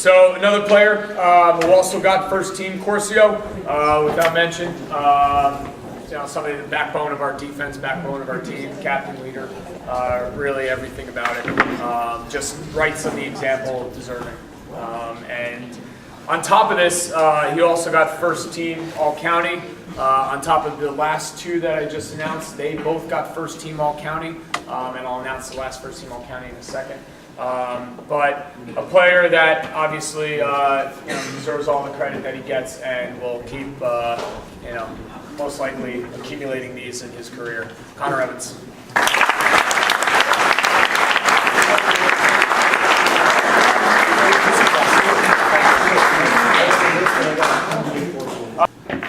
So another player who also got first team, Corcio, without mention. Somebody, the backbone of our defense, backbone of our team, captain, leader, really everything about it. Just right some of the example deserving. And on top of this, he also got first team All-County. On top of the last two that I just announced, they both got first team All-County, and I'll announce the last first team All-County in a second. But a player that obviously deserves all the credit that he gets and will keep, most likely accumulating these in his career. Connor Evans.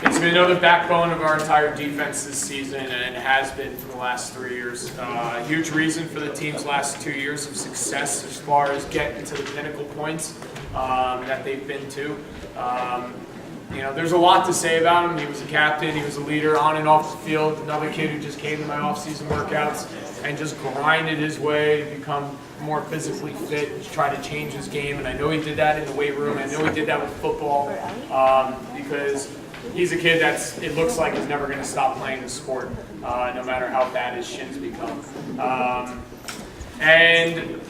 He's been another backbone of our entire defense this season, and has been for the last 3 years. Huge reason for the team's last 2 years of success as far as getting to the pinnacle points that they've been to. There's a lot to say about him. He was a captain, he was a leader on and off the field. Another kid who just came to my off-season workouts and just grinded his way to become more physically fit and try to change his game. And I know he did that in the weight room. I know he did that with football because he's a kid it looks like he's never going to stop playing the sport, no matter how bad his shins become. And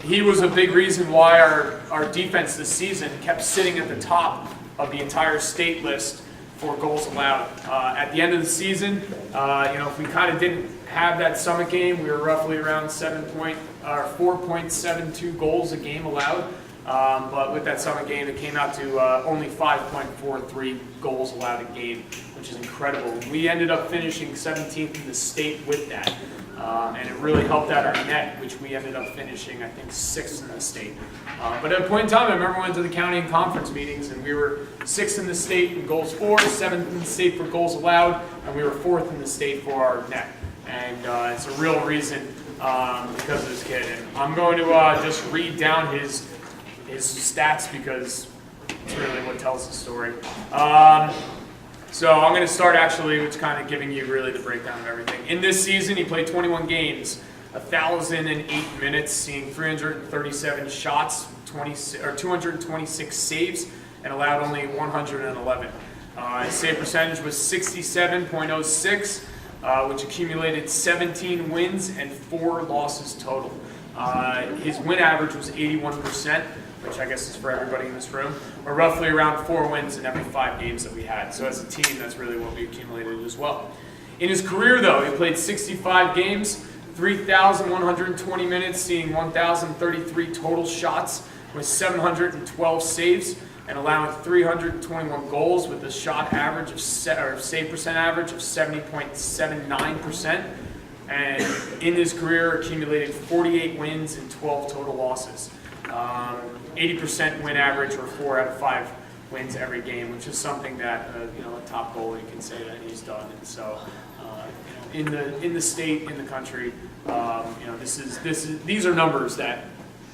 he was a big reason why our defense this season kept sitting at the top of the entire state list for goals allowed. At the end of the season, if we kind of didn't have that summit game, we were roughly around 4.72 goals a game allowed. But with that summit game, it came out to only 5.43 goals allowed a game, which is incredible. We ended up finishing 17th in the state with that. And it really helped out our net, which we ended up finishing, I think, 6th in the state. But at a point in time, I remember we went to the county and conference meetings, and we were 6th in the state in goals for, 7th in the state for goals allowed, and we were 4th in the state for our net. And it's a real reason because of this kid. And I'm going to just read down his stats because it's really what tells the story. So I'm going to start actually with kind of giving you really the breakdown of everything. In this season, he played 21 games, 1,008 minutes, seeing 337 shots, 226 saves, and allowed only 111. His save percentage was 67.06, which accumulated 17 wins and 4 losses total. His win average was 81%. Which I guess is for everybody in this room, or roughly around 4 wins in every 5 games that we had. So as a team, that's really what we accumulated as well. In his career, though, he played 65 games, 3,120 minutes, seeing 1,033 total shots with 712 saves, and allowing 321 goals with a shot average of save percent average of 70.79%. And in his career, accumulated 48 wins and 12 total losses. 80% win average, or 4 out of 5 wins every game, which is something that a top goalie can say that he's done. And so, in the state, in the country, these are numbers that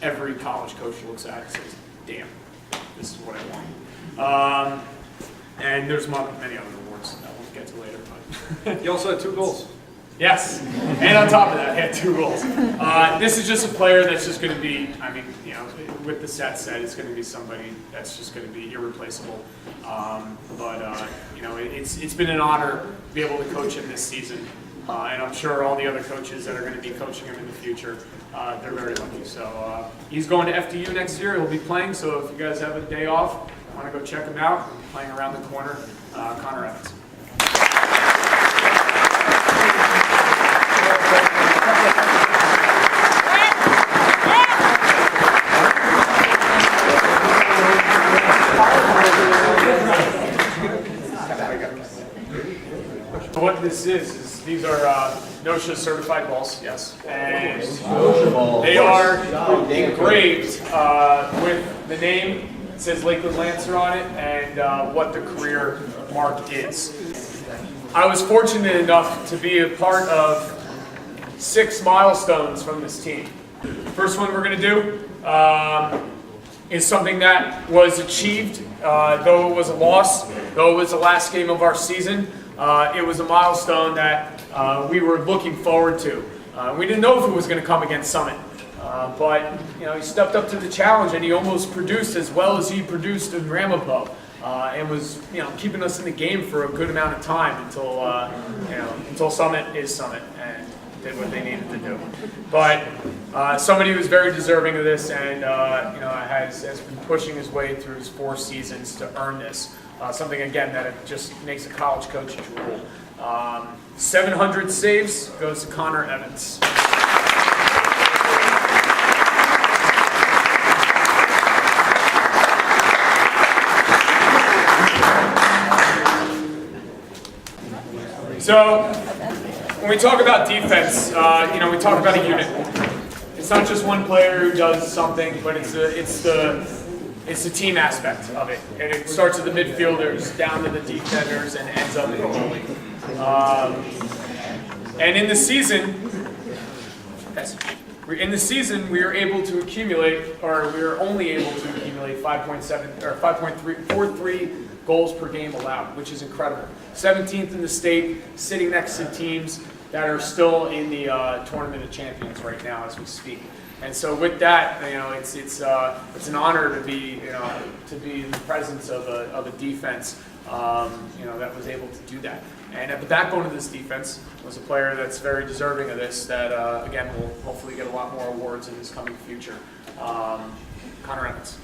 every college coach looks at and says, "Damn, this is what I want." And there's many other awards that we'll get to later. But you also had 2 goals. Yes, and on top of that, he had 2 goals. This is just a player that's just going to be, with the set set, it's going to be somebody that's just going to be irreplaceable. It's been an honor to be able to coach him this season, and I'm sure all the other coaches that are going to be coaching him in the future, they're very lucky. So he's going to FDU next year. He'll be playing, so if you guys have a day off, want to go check him out, he'll be playing around the corner. Connor Evans. What this is these are NOSHA certified balls, yes, and they are engraved with the name. It says Lakeland Lancer on it, and what the career mark is. I was fortunate enough to be a part of 6 milestones from this team. The first one we're going to do is something that was achieved, though it was a loss, though it was the last game of our season. It was a milestone that we were looking forward to. We didn't know if it was going to come against Summit. But he stepped up to the challenge, and he almost produced as well as he produced in Ramapo, and was keeping us in the game for a good amount of time until Summit is Summit, and did what they needed to do. But somebody who's very deserving of this, and has been pushing his way through his 4 seasons to earn this. Something again that it just makes a college coach drool. 700 saves goes to Connor Evans. So, when we talk about defense, we talk about a unit. It's not just one player who does something, but it's the team aspect of it. And it starts with the midfielders, down to the defenders, and ends up in the goalie. And in the season, we were able to accumulate, or we were only able to accumulate 5.43 goals per game allowed, which is incredible. 17th in the state, sitting next to teams that are still in the Tournament of Champions right now as we speak. And so with that, it's an honor to be in the presence of a defense that was able to do that. And at the backbone of this defense was a player that's very deserving of this. That again will hopefully get a lot more awards in this coming future. Connor Evans.